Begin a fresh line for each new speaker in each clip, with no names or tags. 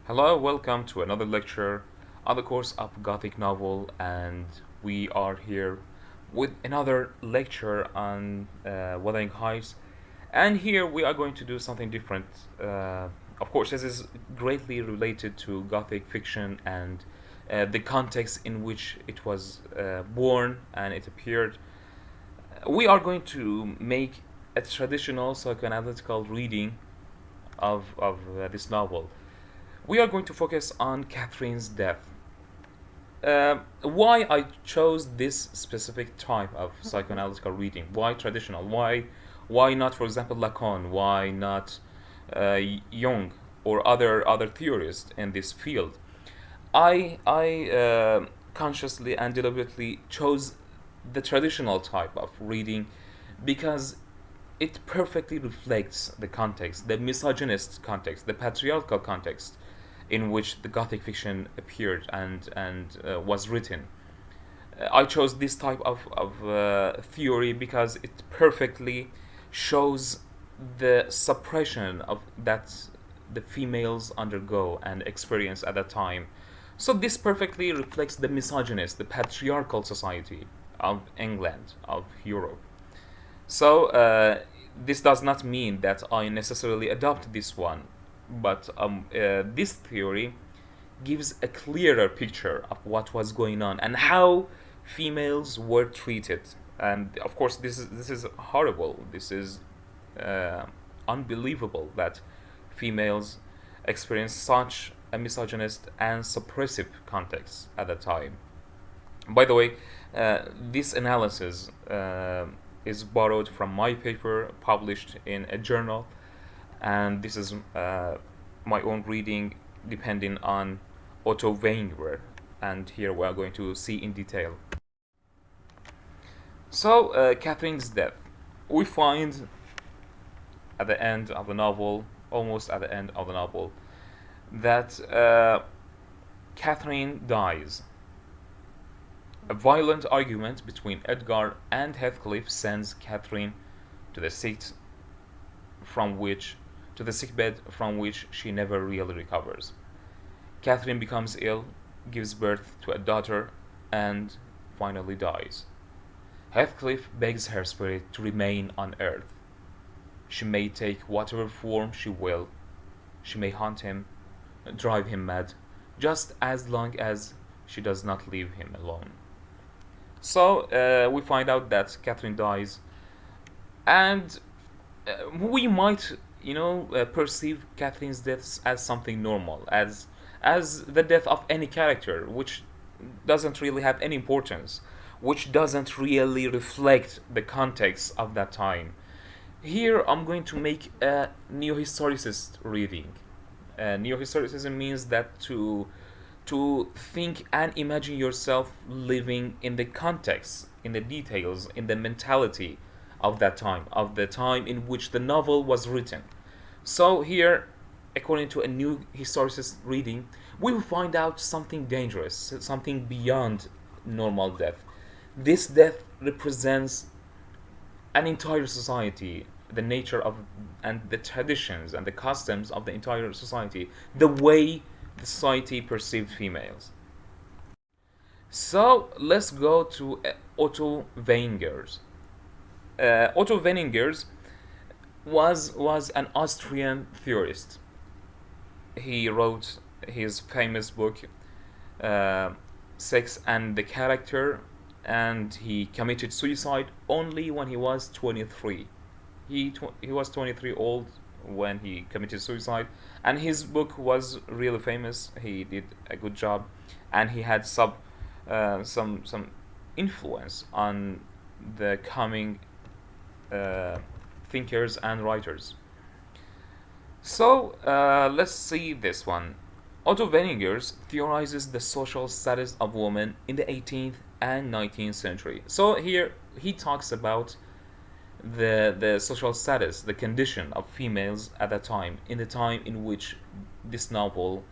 Hello, welcome to another lecture on the course of Gothic novel, and we are here with another lecture on Wuthering Heights. And here we are going to do something different. Of course, this is greatly related to Gothic fiction and the context in which it was born and it appeared. We are going to make a traditional psychoanalytical reading of this novel. We are going to focus on Catherine's death. Why I chose this specific type of psychoanalytical reading? Why traditional? Why not, for example, Lacan? Why not Jung or other theorists in this field? I consciously and deliberately chose the traditional type of reading because it perfectly reflects the context, the misogynist context, the patriarchal context in which the Gothic fiction appeared and was written. I chose this type of theory because it perfectly shows the suppression of that the females undergo and experience at that time. So this perfectly reflects the misogynist, the patriarchal society of England, of Europe. So this does not mean that I necessarily adopt this one, but this theory gives a clearer picture of what was going on and how females were treated. And of course, this is horrible. This is uh, unbelievable that females experience such a misogynist and suppressive context at the time. By the way, this analysis is borrowed from my paper published in a journal, and this is my own reading depending on Otto Weininger, and here we are going to see in detail. So, Catherine's death. We find at the end of the novel, almost at the end of the novel, that Catherine dies. A violent argument between Edgar and Heathcliff sends Catherine to the sick from which to the sickbed from which she never really recovers. Catherine becomes ill, gives birth to a daughter, and finally dies. Heathcliff begs her spirit to remain on earth. She may take whatever form she will. She may haunt him, drive him mad, just as long as she does not leave him alone. So we find out that Catherine dies, and we might, perceive Catherine's death as something normal, as the death of any character, which doesn't really have any importance, which doesn't really reflect the context of that time. Here, I'm going to make a neo-historicist reading. Neo-historicism means that to think and imagine yourself living in the context, in the details, in the mentality of that time, of the time in which the novel was written. So here, according to a new historicist reading, we will find out something dangerous, something beyond normal death. This death represents an entire society, the nature of and the traditions and the customs of the entire society, the way the society perceived females. So let's go to Otto Weiningers. Otto Weiningers was an Austrian theorist. He wrote his famous book, Sex and the Character, and he committed suicide only when he was 23. He was 23 old when he committed suicide, and his book was really famous. He did a good job, and he had some influence on the coming thinkers and writers. So let's see this one. Otto Weiningers theorizes the social status of women in the 18th and 19th century. So here he talks about the social status, the condition of females at that time, in the time in which this novel,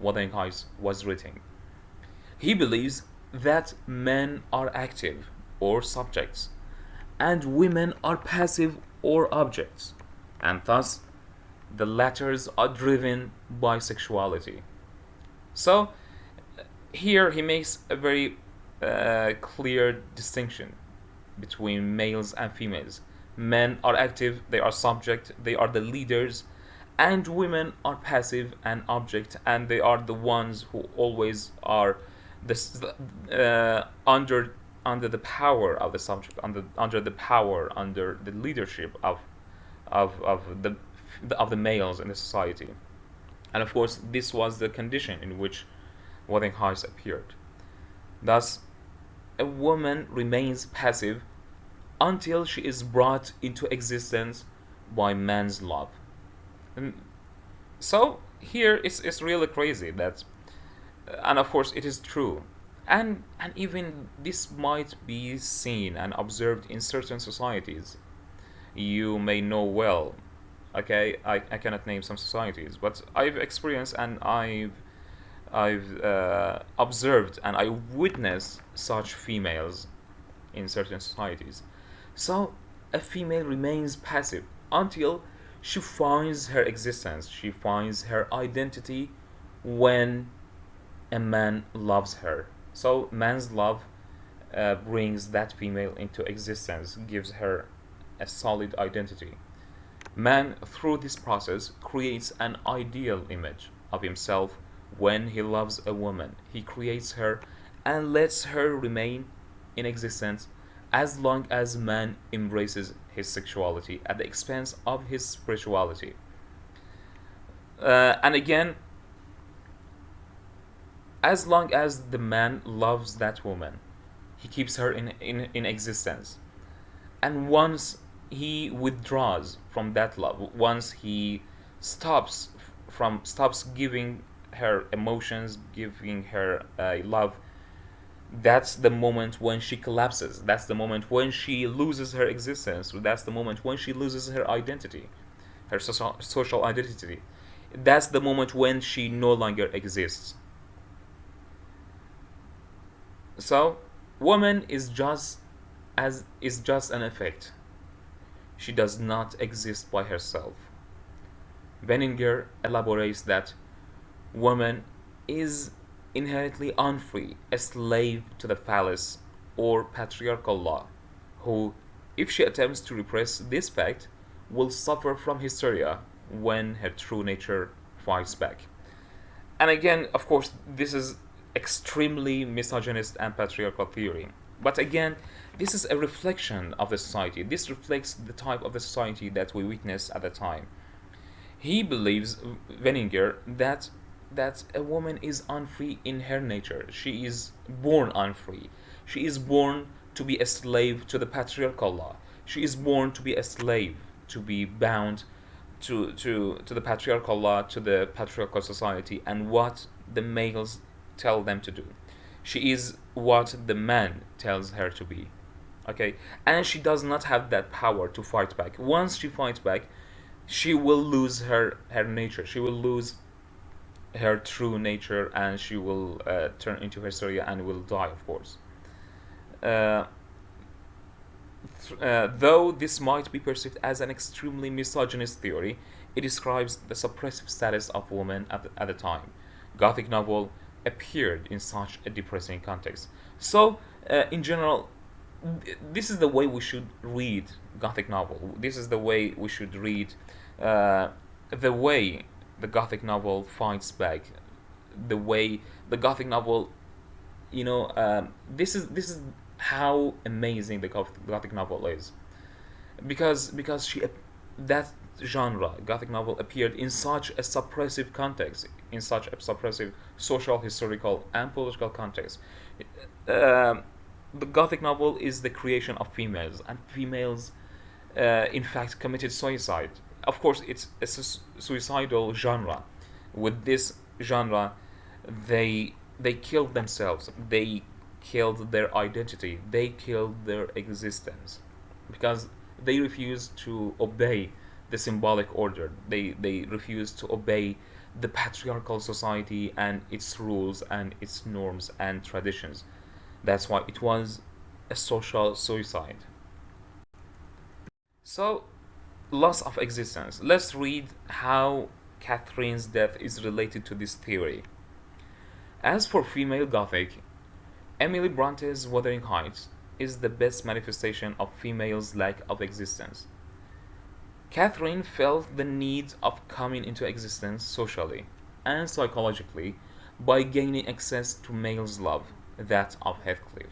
Wuthering Heights, was written. He believes that men are active or subjects, and women are passive or objects, and thus the latters are driven by sexuality. So here he makes a very clear distinction between males and females. Men are active, they are subject, they are the leaders, and women are passive and object, and they are the ones who always are under the power of the subject, under the power, under the leadership of the males in the society. And of course, this was the condition in which Wuthering Heights appeared. Thus, a woman remains passive until she is brought into existence by man's love. And so here it's really crazy that, and of course it is true, and even this might be seen and observed in certain societies. You may know well. Okay, I cannot name some societies, but I've experienced and I've observed and I witnessed such females in certain societies. So a female remains passive until she finds her existence, she finds her identity when a man loves her. So man's love brings that female into existence, gives her a solid identity. Man, through this process, creates an ideal image of himself when he loves a woman. He creates her and lets her remain in existence as long as man embraces his sexuality at the expense of his spirituality. And again, as long as the man loves that woman, he keeps her in existence. And once he withdraws from that love, once he stops giving her emotions, giving her love, that's the moment when she collapses. That's the moment when she loses her existence. That's the moment when she loses her identity, her social identity. That's the moment when she no longer exists. So, woman is just an effect. She does not exist by herself. Weininger elaborates that woman is inherently unfree, a slave to the phallus or patriarchal law, who, if she attempts to repress this fact, will suffer from hysteria when her true nature fights back. And again, of course, this is extremely misogynist and patriarchal theory. But again, this is a reflection of the society. This reflects the type of the society that we witness at the time. He believes, Weininger, that a woman is unfree in her nature. She is born unfree. She is born to be a slave to the patriarchal law. She is born to be a slave, to be bound to the patriarchal law, to the patriarchal society, and what the males tell them to do. She is what the man tells her to be. Okay? And she does not have that power to fight back. Once she fights back, she will lose her nature. She will lose her true nature and she will turn into hysteria and will die, of course. Uh, though this might be perceived as an extremely misogynist theory, it describes the suppressive status of women at the time. Gothic novel appeared in such a depressing context. So, in general, this is the way we should read Gothic novel. This is the way we should read the way the Gothic novel fights back, the way the Gothic novel, this is how amazing the Gothic novel is, because that genre Gothic novel appeared in such a suppressive context, in such a suppressive social, historical, and political context. Uh, the Gothic novel is the creation of females, and females, in fact, committed suicide. Of course, it's a suicidal genre. With this genre, they killed themselves. They killed their identity. They killed their existence because they refused to obey the symbolic order. They refused to obey the patriarchal society and its rules and its norms and traditions. That's why it was a social suicide. So, loss of existence. Let's read how Catherine's death is related to this theory. As for female Gothic, Emily Bronte's Wuthering Heights is the best manifestation of females' lack of existence. Catherine felt the need of coming into existence socially and psychologically by gaining access to male's love, that of Heathcliff.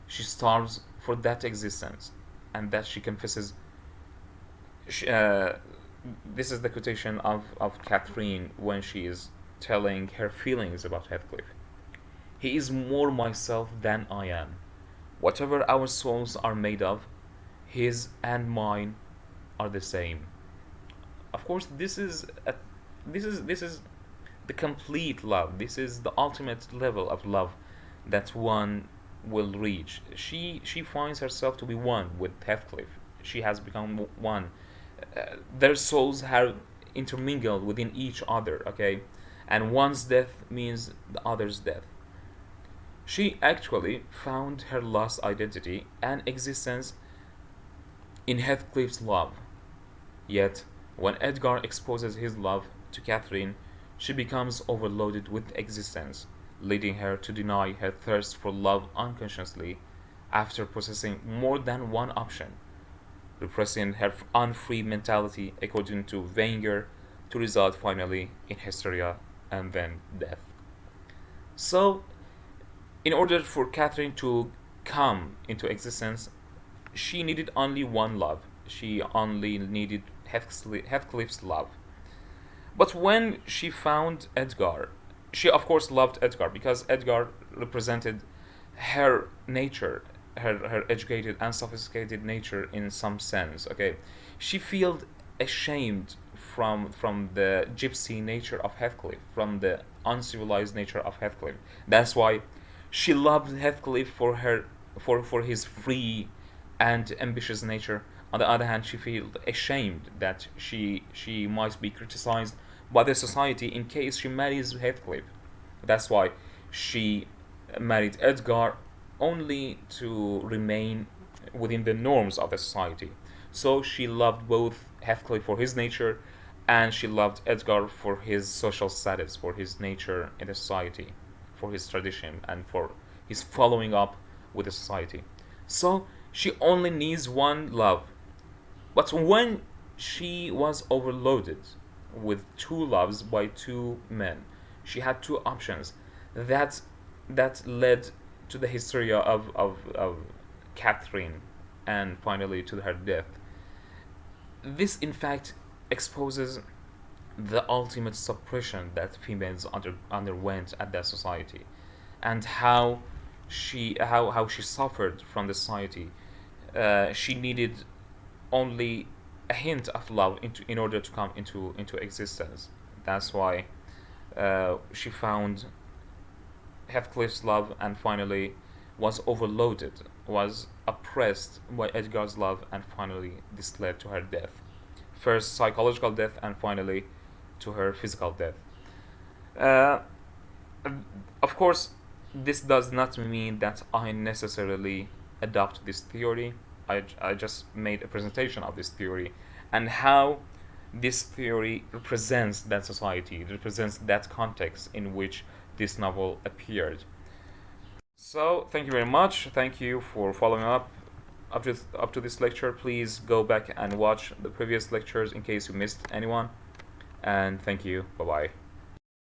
She starves for that existence, and that she confesses. She, this is the quotation of Catherine when she is telling her feelings about Heathcliff. He is more myself than I am. Whatever our souls are made of, his and mine are the same. Of course, this is the complete love. This is the ultimate level of love that one will reach. She finds herself to be one with Heathcliff. She has become one. Their souls have intermingled within each other. Okay, and one's death means the other's death. She actually found her lost identity and existence in Heathcliff's love. Yet, when Edgar exposes his love to Catherine, she becomes overloaded with existence, leading her to deny her thirst for love unconsciously after possessing more than one option, repressing her unfree mentality according to Weininger to result finally in hysteria and then death. So, in order for Catherine to come into existence, she needed only one love. She only needed Heathcliff's love. But when she found Edgar, she of course loved Edgar because Edgar represented her nature, her educated and sophisticated nature in some sense. Okay, she felt ashamed from the gypsy nature of Heathcliff, from the uncivilized nature of Heathcliff. That's why she loved Heathcliff for his free and ambitious nature. On the other hand, she felt ashamed that she might be criticized by the society in case she marries Heathcliff. That's why she married Edgar only to remain within the norms of the society. So she loved both Heathcliff for his nature and she loved Edgar for his social status, for his nature in the society, for his tradition, and for his following up with the society. So she only needs one love. But when she was overloaded with two loves by two men, she had two options. That that led to the hysteria of Catherine and finally to her death. This, in fact, exposes the ultimate suppression that females underwent at that society and how she suffered from the society. She needed only a hint of love in order to come into existence. That's why she found Heathcliff's love and finally was overloaded, was oppressed by Edgar's love, and finally this led to her death. First psychological death, and finally to her physical death. Uh, of course, this does not mean that I necessarily adopt this theory. I just made a presentation of this theory and how this theory represents that society, represents that context in which this novel appeared. So, thank you very much. Thank you for following up to this lecture. Please go back and watch the previous lectures in case you missed anyone. And thank you. Bye bye.